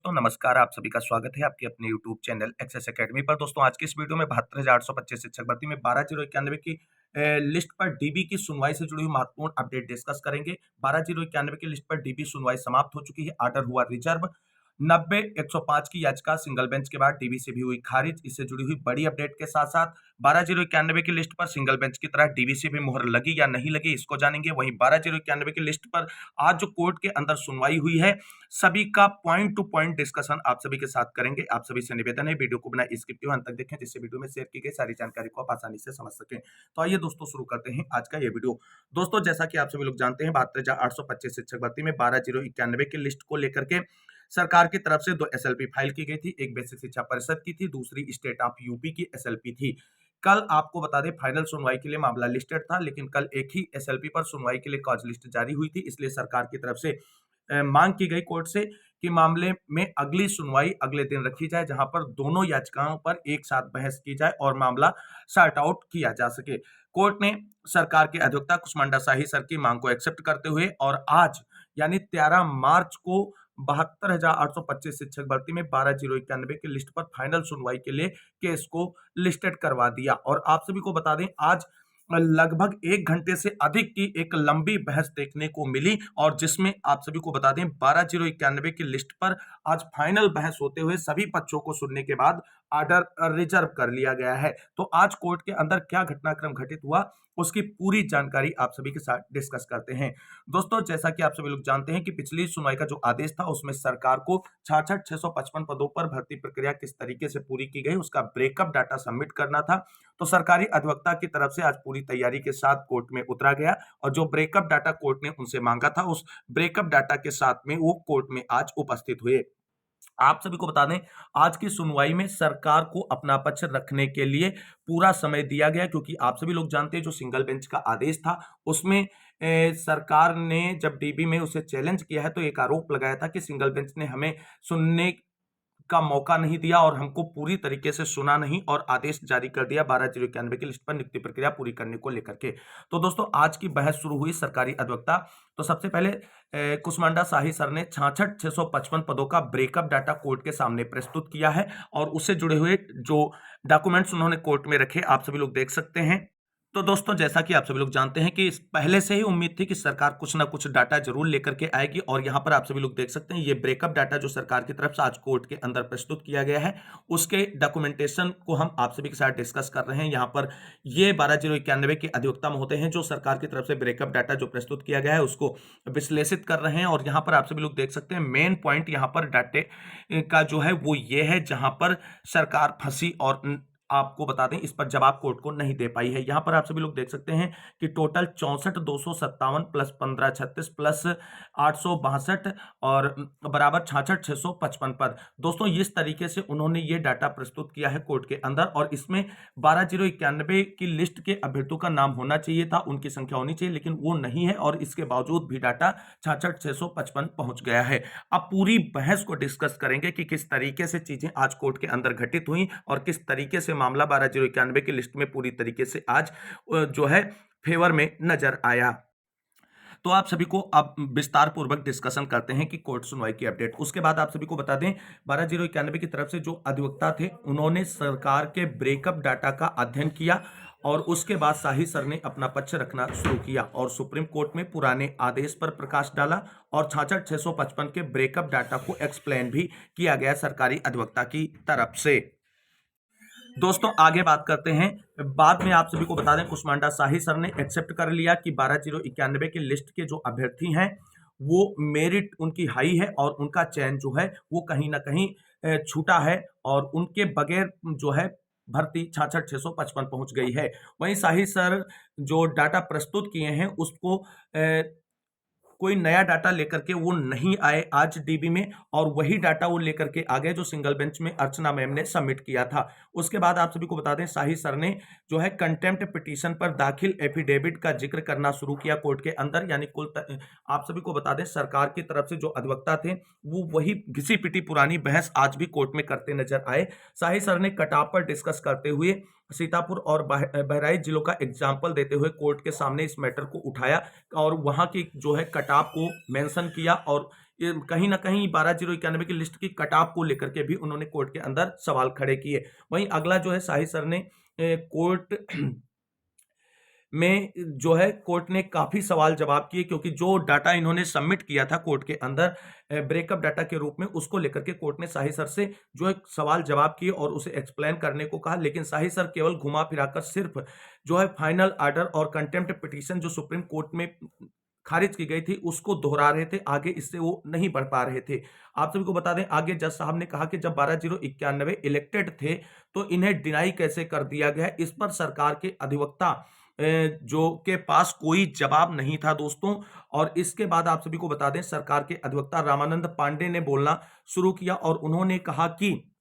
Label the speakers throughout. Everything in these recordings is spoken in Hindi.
Speaker 1: तो नमस्कार, आप सभी का स्वागत है आपके अपने यूट्यूब चैनल एक्सेस एकेडमी पर। दोस्तों आज की इस वीडियो में 72,825 शिक्षक भर्ती में 12,091 की लिस्ट पर डीबी की सुनवाई से जुड़ी हुई महत्वपूर्ण अपडेट डिस्कस करेंगे। 12,091 की लिस्ट पर डीबी सुनवाई समाप्त हो चुकी है, आर्डर हुआ रिजर्व। 90,105 की याचिका सिंगल बेंच के बाद डीबी से भी हुई खारिज। इससे जुड़ी हुई बड़ी अपडेट के साथ साथ 12,091 की लिस्ट पर सिंगल बेंच की तरह डीबी से भी मुहर लगी या नहीं लगी, इसको जानेंगे। वहीं 12,091 की लिस्ट पर आज जो कोर्ट के अंदर सुनवाई हुई है, सभी का पॉइंट टू पॉइंट डिस्कशन आप सभी के साथ करेंगे। आप सभी से निवेदन है वीडियो को बिना स्किप किए अंत तक देखें, जिससे वीडियो में शेयर की गई सारी जानकारी को आप आसानी से समझ सकें। तो आइए दोस्तों शुरू करते हैं आज का ये वीडियो। दोस्तों जैसा कि आप सभी लोग जानते हैं, 72,825 शिक्षक भर्ती में 12,091 की लिस्ट को लेकर के सरकार की तरफ से 2 एसएलपी फाइल की गई थी। एक बेसिक शिक्षा परिषद की थी, दूसरी स्टेट ऑफ यूपी की एसएलपी थी। कल आपको बता दें फाइनल सुनवाई के लिए मामला लिस्टेड था, लेकिन कल एक ही एसएलपी पर सुनवाई के लिए कॉज लिस्ट जारी हुई थी। इसलिए सरकार की तरफ से मांग की गई कोर्ट से कि मामले में अगली सुनवाई अगले दिन रखी जाए, जहां पर दोनों याचिकाओं पर एक साथ बहस की जाए और मामला सॉर्ट आउट किया जा सके। कोर्ट ने सरकार के अधिवक्ता कुष्मांडा शाही सर की मांग को एक्सेप्ट करते हुए और आज यानी 13 मार्च को 72,825 शिक्षक भर्ती में 12,091 की लिस्ट पर फाइनल सुनवाई के लिए केस को लिस्टेड करवा दिया। और आप सभी को बता दें आज लगभग 1 घंटे से अधिक की एक लंबी बहस देखने को मिली और जिसमें आप सभी को बता दें 12,091 की लिस्ट पर आज फाइनल बहस होते हुए सभी पक्षों को सुनने के बाद ऑर्डर रिजर्व कर लिया गया है। तो आज कोर्ट के अंदर क्या घटनाक्रम घटित हुआ, उसकी पूरी जानकारी आप सभी के साथ डिस्कस करते हैं। दोस्तों जैसा कि आप सभी लोग जानते हैं कि पिछली सुनवाई का जो आदेश था उसमें सरकार को 66,655 पदों पर भर्ती प्रक्रिया किस तरीके से पूरी की गई उसका ब्रेकअप डाटा सबमिट करना था। तो सरकारी अधिवक्ता की तरफ से आज पूरी तैयारी के साथ कोर्ट में उतरा गया और जो ब्रेकअप डाटा कोर्ट ने उनसे मांगा था उस ब्रेकअप डाटा के साथ में वो कोर्ट में आज उपस्थित हुए। आप सभी को बता दें आज की सुनवाई में सरकार को अपना पक्ष रखने के लिए पूरा समय दिया गया, क्योंकि आप सभी लोग जानते हैं जो सिंगल बेंच का आदेश था उसमें सरकार ने जब डीबी में उसे चैलेंज किया है तो एक आरोप लगाया था कि सिंगल बेंच ने हमें सुनने का मौका नहीं दिया और हमको पूरी तरीके से सुना नहीं और आदेश जारी कर दिया 12,091 की लिस्ट पर नियुक्ति प्रक्रिया पूरी करने को लेकर के। तो दोस्तों आज की बहस शुरू हुई सरकारी अधिवक्ता। तो सबसे पहले कुष्मांडा शाही सर ने 66,655 पदों का ब्रेकअप डाटा कोर्ट के सामने प्रस्तुत किया है और उससे जुड़े हुए जो डॉक्यूमेंट्स उन्होंने कोर्ट में रखे आप सभी लोग देख सकते हैं। तो दोस्तों जैसा कि आप सभी लोग जानते हैं कि पहले से ही उम्मीद थी कि सरकार कुछ ना कुछ डाटा जरूर लेकर के आएगी और यहाँ पर आप सभी लोग देख सकते हैं ये ब्रेकअप डाटा जो सरकार की तरफ से आज कोर्ट के अंदर प्रस्तुत किया गया है उसके डॉक्यूमेंटेशन को हम आप सभी के साथ डिस्कस कर रहे हैं। यहाँ पर ये 12,091 के अधिवक्ता महोदय हैं जो सरकार की तरफ से ब्रेकअप डाटा जो प्रस्तुत किया गया है उसको विश्लेषित कर रहे हैं और यहाँ पर आप सभी लोग देख सकते हैं मेन पॉइंट यहाँ पर डाटे का जो है वो ये है जहां पर सरकार फंसी और आपको बता दें इस पर जवाब कोर्ट को नहीं दे पाई है। यहां पर आप सभी लोग देख सकते हैं कि टोटल 64,257 प्लस 1536 प्लस 862 और बराबर 66,655 पद। दोस्तों इस तरीके से उन्होंने ये डाटा प्रस्तुत किया है कोर्ट के अंदर और इसमें 12,091 की लिस्ट के अभ्यर्थियों का नाम होना चाहिए था, उनकी संख्या होनी चाहिए, लेकिन वो नहीं है और इसके बावजूद भी डाटा 66,655 पहुंच गया है। अब पूरी बहस को डिस्कस करेंगे कि किस तरीके से चीजें आज कोर्ट के अंदर घटित हुई और किस तरीके से मामला 12,091 की लिस्ट में पूरी तरीके से आज जो है फेवर में नजर आया। तो आप सभी को अब विस्तार पूर्वक डिस्कशन करते हैं कि कोर्ट सुनवाई की अपडेट। उसके बाद आप सभी को बता दें 12,091 की तरफ से जो अधिवक्ता थे उन्होंने सरकार के ब्रेकअप डाटा का अध्ययन किया और उसके बाद शाही सर ने अपना पक्ष रखना शुरू किया और सुप्रीम कोर्ट में पुराने आदेश पर प्रकाश डाला और 66,655 के ब्रेकअप डाटा को एक्सप्लेन भी किया गया सरकारी अधिवक्ता की तरफ से। दोस्तों आगे बात करते हैं। बाद में आप सभी को बता दें कुष्मांडा शाही सर ने एक्सेप्ट कर लिया कि 12,091 की लिस्ट के जो अभ्यर्थी हैं वो मेरिट उनकी हाई है और उनका चयन जो है वो कहीं ना कहीं छूटा है और उनके बगैर जो है भर्ती 66,655 पहुंच गई है। वहीं शाही सर जो डाटा प्रस्तुत किए हैं उसको कोई नया डाटा लेकर के वो नहीं आए आज डीबी में और वही डाटा वो लेकर के आ गए जो सिंगल बेंच में अर्चना मैम ने सबमिट किया था। उसके बाद आप सभी को बता दें शाही सर ने जो है कंटेम्प्ट पिटीशन पर दाखिल एफिडेविट का जिक्र करना शुरू किया कोर्ट के अंदर। यानी आप सभी को बता दें सरकार की तरफ से जो अधिवक्ता थे वो वही घिसी पिटी पुरानी बहस आज भी कोर्ट में करते नजर आए। शाही सर ने कटाव पर डिस्कस करते हुए सीतापुर और बहराइच जिलों का एग्जाम्पल देते हुए कोर्ट के सामने इस मैटर को उठाया और वहां की जो है कटाव को मेंशन किया और ये कहीं न कहीं 12,091 की लिस्ट की कट-ऑफ को लेकर के भी उन्होंने कोर्ट के अंदर सवाल खड़े किए। वहीं अगला जो है शाही सर ने कोर्ट में जो है कोर्ट ने काफ़ी सवाल जवाब किए, क्योंकि जो डाटा इन्होंने सबमिट किया था कोर्ट के अंदर ब्रेकअप डाटा के रूप में, उसको लेकर के कोर्ट ने शाही सर से जो है सवाल जवाब किए और उसे एक्सप्लेन करने को कहा। लेकिन शाही सर केवल घुमा फिरा कर सिर्फ जो है फाइनल ऑर्डर और कंटेम्प्ट पिटीशन जो सुप्रीम कोर्ट में खारिज की गई थी उसको दोहरा रहे थे, आगे इससे वो नहीं बढ़ पा रहे थे। आप सभी को बता दें, आगे जज साहब ने कहा कि जब 12,091 इलेक्टेड थे तो इन्हें डिनाई कैसे कर दिया गया है। इस पर सरकार के अधिवक्ता जो के पास कोई जवाब नहीं था दोस्तों। और इसके बाद आप सभी को बता दें, सरकार के अधिवक्ता रामानंद पांडे ने बोलना शुरू किया और उन्होंने कहा कि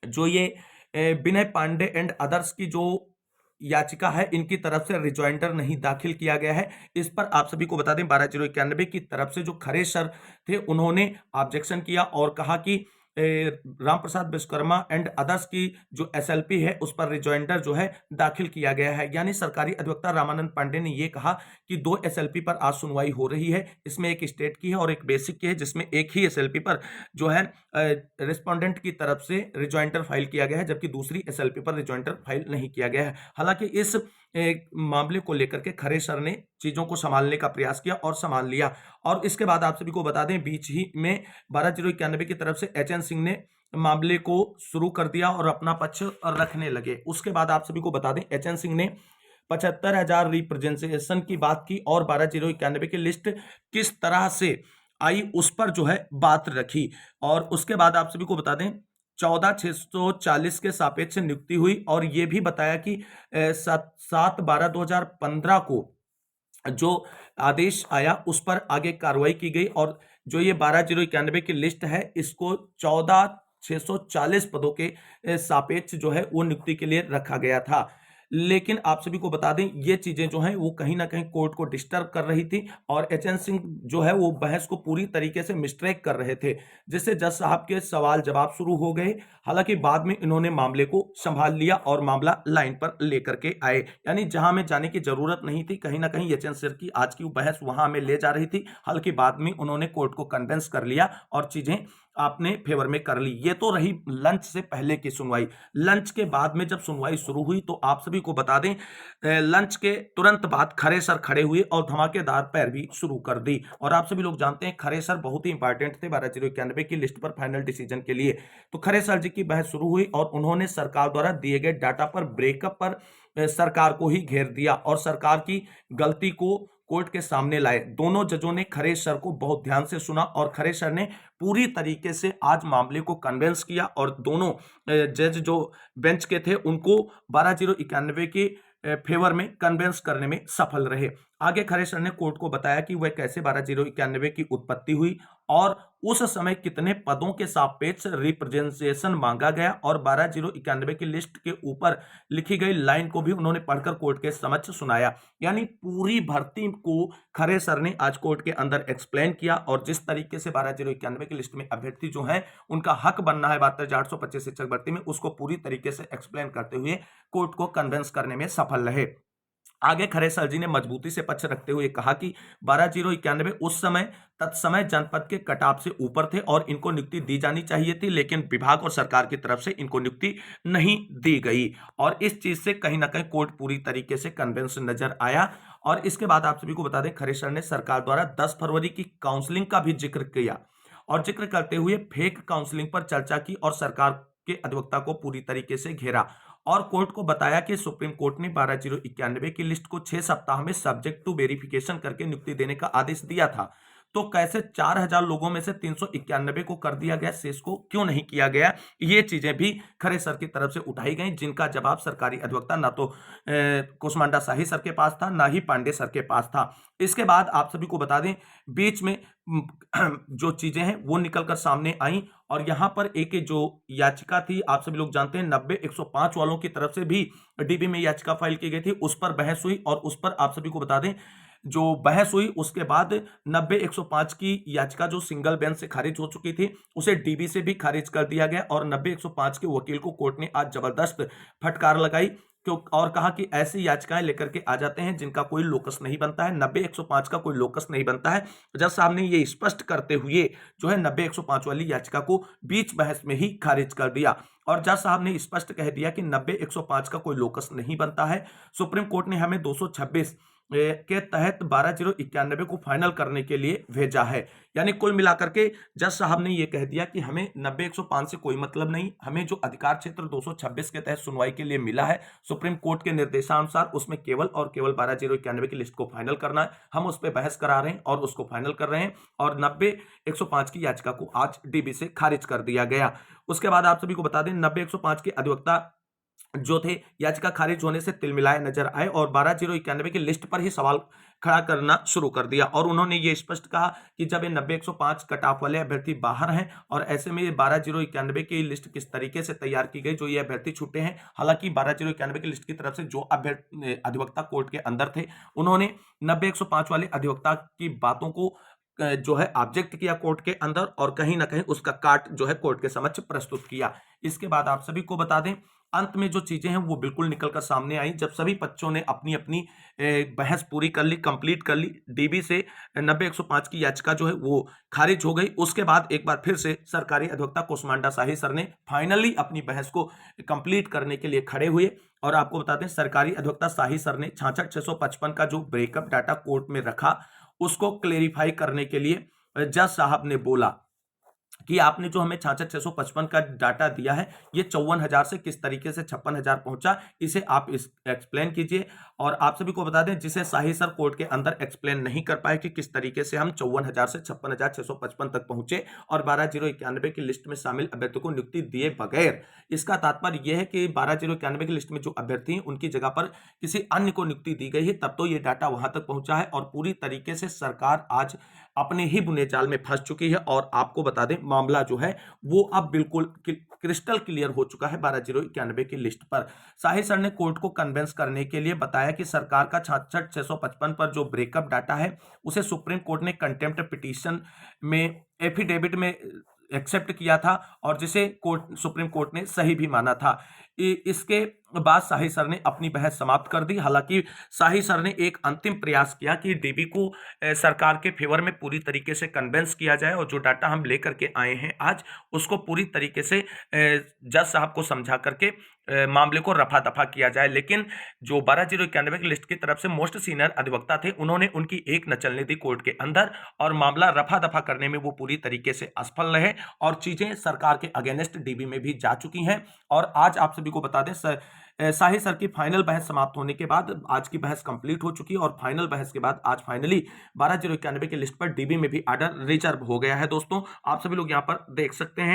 Speaker 1: जो ये विनय पांडे एंड अदर्स की जो याचिका है, इनकी तरफ से रिजॉइंडर नहीं दाखिल किया गया है। इस पर आप सभी को बता दें, 12,091 की तरफ से जो खरे सर थे उन्होंने ऑब्जेक्शन किया और कहा कि राम प्रसाद विश्वकर्मा एंड अदर्स की जो एसएलपी है उस पर रिजॉइंडर जो है दाखिल किया गया है। यानी सरकारी अधिवक्ता रामानंद पांडे ने यह कहा कि 2 एसएलपी पर आज सुनवाई हो रही है, इसमें एक स्टेट की है और एक बेसिक की है, जिसमें एक ही एसएलपी पर जो है रिस्पोंडेंट की तरफ से रिजॉइंडर फाइल किया गया है, जबकि दूसरी एसएलपी पर रिजॉइंडर फाइल नहीं किया गया है। हालांकि इस मामले को लेकर के खरे सर ने चीजों को संभालने का प्रयास किया और संभाल लिया। और इसके बाद आप सभी को बता दें, बीच ही में 12,091 की तरफ से एचएन सिंह ने मामले को शुरू कर दिया और अपना पक्ष रखने लगे। उसके बाद आप सभी को बता दें, एचएन सिंह ने 75,000 रिप्रेजेंटेशन की बात की और 12,091 की लिस्ट किस तरह से आई उस पर जो है बात रखी। और उसके बाद आप सभी को बता दें, 14,640 के सापेक्ष नियुक्ति हुई और यह भी बताया कि 7/12/2015 को जो आदेश आया उस पर आगे कार्रवाई की गई और जो ये 12,091 की लिस्ट है इसको 14,640 पदों के सापेक्ष जो है वो नियुक्ति के लिए रखा गया था। लेकिन आप सभी को बता दें, ये चीजें जो हैं वो कहीं ना कहीं कोर्ट को डिस्टर्ब कर रही थी और एचएन सिंह जो है वो बहस को पूरी तरीके से मिसट्रैक कर रहे थे, जिससे जज साहब के सवाल जवाब शुरू हो गए। हालांकि बाद में इन्होंने मामले को संभाल लिया और मामला लाइन पर लेकर के आए। यानी जहां हमें जाने की जरूरत नहीं थी, कहीं ना कहीं एचएन सिंह की आज की बहस वहां हमें ले जा रही थी। हालांकि बाद में उन्होंने कोर्ट को कन्विंस कर लिया और चीजें आपने फेवर में कर ली। ये तो रही लंच से पहले की सुनवाई। लंच के बाद में जब सुनवाई शुरू हुई तो आप सभी को बता दें, लंच के तुरंत बाद खरे सर खड़े हुए और धमाकेदार पैरवी शुरू कर दी। और आप सभी लोग जानते हैं खरे सर बहुत ही इंपॉर्टेंट थे 12,091 की लिस्ट पर फाइनल डिसीजन के लिए। तो खरे सर जी की बहस शुरू हुई और उन्होंने सरकार द्वारा दिए गए डाटा पर ब्रेकअप पर सरकार को ही घेर दिया और सरकार की गलती को कोर्ट के सामने लाए। दोनों जजों ने खरे सर को बहुत ध्यान से सुना और खरे सर ने पूरी तरीके से आज मामले को कन्विंस किया और दोनों जज जो बेंच के थे उनको 12,091 के फेवर में कन्विंस करने में सफल रहे। आगे खरे सर ने कोर्ट को बताया कि वह कैसे 12,091 की उत्पत्ति हुई और उस समय कितने पदों के सापेक्ष रिप्रेजेंटेशन मांगा गया और 12,091 की लिस्ट के ऊपर लिखी गई लाइन को भी उन्होंने पढ़कर कोर्ट के समक्ष सुनाया। यानी पूरी भर्ती को खरे सर ने आज कोर्ट के अंदर एक्सप्लेन किया और जिस तरीके से 12,091 की लिस्ट में अभ्यर्थी जो है उनका हक बनना है 825 शिक्षक भर्ती में, उसको पूरी तरीके से एक्सप्लेन करते हुए कोर्ट को कन्विंस करने में सफल रहे। आगे खरे सर जी ने मजबूती से पक्ष रखते हुए कहा कि 12,091 उस समय तत्समय जनपद के कटाव से ऊपर थे और इनको नियुक्ति दी जानी चाहिए थी, लेकिन विभाग और सरकार की तरफ से इनको नियुक्ति नहीं दी गई और इस चीज से कहीं ना कहीं कोर्ट पूरी तरीके से कन्विंस नजर आया। और इसके बाद आप सभी को बता दें, खरे सर ने सरकार द्वारा 10 फरवरी की काउंसलिंग का भी जिक्र किया और जिक्र करते हुए फेक काउंसलिंग पर चर्चा की और सरकार के अधिवक्ता को पूरी तरीके से घेरा और कोर्ट को बताया कि सुप्रीम कोर्ट ने 12,091 की लिस्ट को 6 सप्ताह में सब्जेक्ट टू वेरिफिकेशन करके नियुक्ति देने का आदेश दिया था। तो कैसे 4,000 लोगों में से 391 को कर दिया गया, शेष को क्यों नहीं किया गया? ये चीजें भी खरे सर की तरफ से उठाई गई, जिनका जवाब सरकारी अधिवक्ता ना तो कुसमांडा शाही सर के पास था, ना ही पांडे सर के पास था। इसके बाद आप सभी को बता दें, बीच में जो चीजें हैं वो निकलकर सामने आई और यहां पर एक जो याचिका थी, आप सभी लोग जानते हैं 90-105 वालों की तरफ से भी डीबी में याचिका फाइल की गई थी, उस पर बहस हुई और उस पर आप सभी को बता दें, जो बहस हुई उसके बाद 90-105 की याचिका जो सिंगल बेंच से खारिज हो चुकी थी उसे डीबी से भी खारिज कर दिया गया और 90-105 के वकील को कोर्ट ने आज जबरदस्त फटकार लगाई। क्यों, और कहा कि ऐसी याचिकाएं लेकर के आ जाते हैं जिनका कोई लोकस नहीं बनता है, 90-105 का कोई लोकस नहीं बनता है। जज साहब ने ये स्पष्ट करते हुए जो है 90-105 वाली याचिका को बीच बहस में ही खारिज कर दिया और जज साहब ने स्पष्ट कह दिया कि 90-105 का कोई लोकस नहीं बनता है। सुप्रीम कोर्ट ने हमें 226 के तहत 12/091 को फाइनल करने के लिए भेजा है। यानी कुल मिलाकर के जज साहब ने यह कह दिया कि हमें 90-105 से कोई मतलब नहीं, हमें जो अधिकार क्षेत्र 226 के तहत सुनवाई के लिए मिला है सुप्रीम कोर्ट के निर्देशानुसार, उसमें केवल और केवल 12/091 की लिस्ट को फाइनल करना है। हम उस पर बहस करा रहे हैं और उसको फाइनल कर रहे हैं और 90-105 की याचिका को आज डीबी से खारिज कर दिया गया। उसके बाद आप सभी को बता दें 90-105 के अधिवक्ता जो थे याचिका खारिज होने से तिलमिलाए नजर आए और 12/091 की लिस्ट पर ही सवाल खड़ा करना शुरू कर दिया और उन्होंने ये स्पष्ट कहा कि जब ये 90-105 कट ऑफ वाले अभ्यर्थी बाहर हैं और ऐसे में ये 12/091 की लिस्ट किस तरीके से तैयार की गई, जो ये अभ्यर्थी छूटे हैं। हालांकि 12/091 की लिस्ट की तरफ से जो अधिवक्ता कोर्ट के अंदर थे उन्होंने 90-105 वाले अधिवक्ता की बातों को जो है ऑब्जेक्ट किया कोर्ट के अंदर और कहीं ना कहीं उसका काट जो है कोर्ट के समक्ष प्रस्तुत किया। इसके बाद आप सभी को बता दें अंत में जो चीजें हैं वो बिल्कुल निकल कर सामने आई जब सभी पक्षों ने अपनी अपनी बहस पूरी कर ली, कंप्लीट कर ली। डीबी से 90-105 की याचिका जो है वो खारिज हो गई। उसके बाद एक बार फिर से सरकारी अधिवक्ता कुसमांडा शाही सर ने फाइनली अपनी बहस को कंप्लीट करने के लिए खड़े हुए और आपको बता दें सरकारी अधिवक्ता शाही सर ने 66-655 का जो ब्रेकअप डाटा कोर्ट में रखा उसको क्लेरिफाई करने के लिए जज साहब ने बोला कि आपने जो हमें 66-655 का डाटा दिया है ये 54,000 से किस तरीके से 56,000 पहुंचा, इसे आप इस एक्सप्लेन कीजिए। और आप सभी को बता दें जिसे शाही सर कोर्ट के अंदर एक्सप्लेन नहीं कर पाए कि किस तरीके से हम 54,000 से 56,655 तक पहुंचे और 12/091 की लिस्ट में शामिल अभ्यर्थी को नियुक्ति दिए बगैर। इसका तात्पर्य यह है कि 12/091 की लिस्ट में जो अभ्यर्थी हैं उनकी जगह पर किसी अन्य को नियुक्ति दी गई है, तब तो ये डाटा वहां तक पहुंचा है और पूरी तरीके से सरकार आज अपने ही बुने जाल में फंस चुकी है। और आपको बता दें मामला जो है वो अब बिल्कुल क्रिस्टल क्लियर हो चुका है 12/091 की लिस्ट पर। शाही सर ने कोर्ट को कन्विंस करने के लिए बताया कि सरकार का 66-655 पर जो ब्रेकअप डाटा है उसे सुप्रीम कोर्ट ने कंटेम्प्ट पिटीशन में एफिडेविट में एक्सेप्ट किया था और जिसे कोर्ट सुप्रीम कोर्ट ने सही भी माना था। इसके बाद शाही सर ने अपनी बहस समाप्त कर दी। हालांकि शाही सर ने एक अंतिम प्रयास किया कि डीबी को सरकार के फेवर में पूरी तरीके से कन्विंस किया जाए और जो डाटा हम लेकर के आए हैं आज उसको पूरी तरीके से जज साहब को समझा करके मामले को रफा दफा किया जाए। लेकिन जो 12/091 की लिस्ट की तरफ से मोस्ट सीनियर अधिवक्ता थे उन्होंने उनकी एक न चलने दी कोर्ट के अंदर और मामला रफा दफा करने में वो पूरी तरीके से असफल रहे और चीजें सरकार के अगेंस्ट डीबी में भी जा चुकी हैं। और आज आप सभी को बता दें शाही सर की फाइनल बहस समाप्त होने के बाद आज की बहस कंप्लीट हो चुकी है और फाइनल बहस के बाद आज फाइनली 12/091 की लिस्ट पर डीबी में भी ऑर्डर रिजर्व हो गया है। दोस्तों आप सभी लोग यहाँ पर देख सकते हैं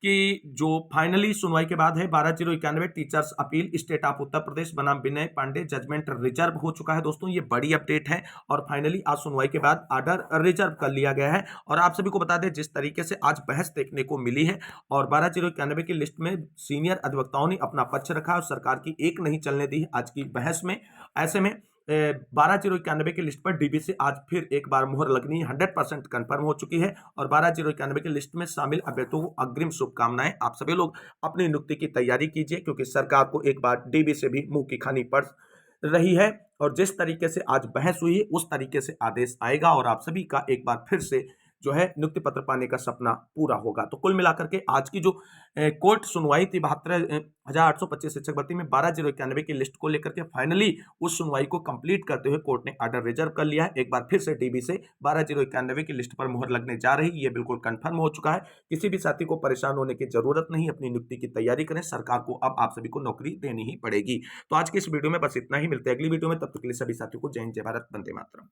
Speaker 1: कि जो फाइनली सुनवाई के बाद है 12/091 teachers appeal state of Uttar Pradesh बनाम विनय पांडे जजमेंट रिजर्व हो चुका है। दोस्तों ये बड़ी अपडेट है और फाइनली आज सुनवाई के बाद ऑर्डर रिजर्व कर लिया गया है। और आप सभी को बता दें जिस तरीके से आज बहस देखने को मिली है और 12/091 की लिस्ट में सीनियर अधिवक्ताओं ने अपना पक्ष रखा और सरकार की एक नहीं चलने दी आज की बहस में। ऐसे में 12/091 की लिस्ट पर डीबी से आज फिर एक बार मुहर लगनी 100% कंफर्म हो चुकी है और 12/091 की लिस्ट में शामिल अभ्यर्थियों को अग्रिम शुभकामनाएं। आप सभी लोग अपनी नियुक्ति की तैयारी कीजिए क्योंकि सरकार को एक बार डीबी से भी मुंह की खानी पड़ रही है और जिस तरीके से आज बहस हुई है उस तरीके से आदेश आएगा और आप सभी का एक बार फिर से जो है नियुक्ति पत्र पाने का सपना पूरा होगा। तो कुल मिलाकर के आज की जो कोर्ट सुनवाई थी 72,825 शिक्षक भर्ती में 12/091 की लिस्ट को लेकर के फाइनली उस सुनवाई को कंप्लीट करते हुए कोर्ट ने ऑर्डर रिजर्व कर लिया है। एक बार फिर से डीबी से 12/091 की लिस्ट पर मुहर लगने जा रही, ये बिल्कुल कंफर्म हो चुका है। किसी भी साथी को परेशान होने की जरूरत नहीं, अपनी नियुक्ति की तैयारी करें, सरकार को अब आप सभी को नौकरी देनी ही पड़ेगी। तो आज की इस वीडियो में बस इतना ही, मिलते हैं अगली वीडियो में, तब तक के लिए सभी साथियों को जय हिंद, जय भारत, वंदे मातरम।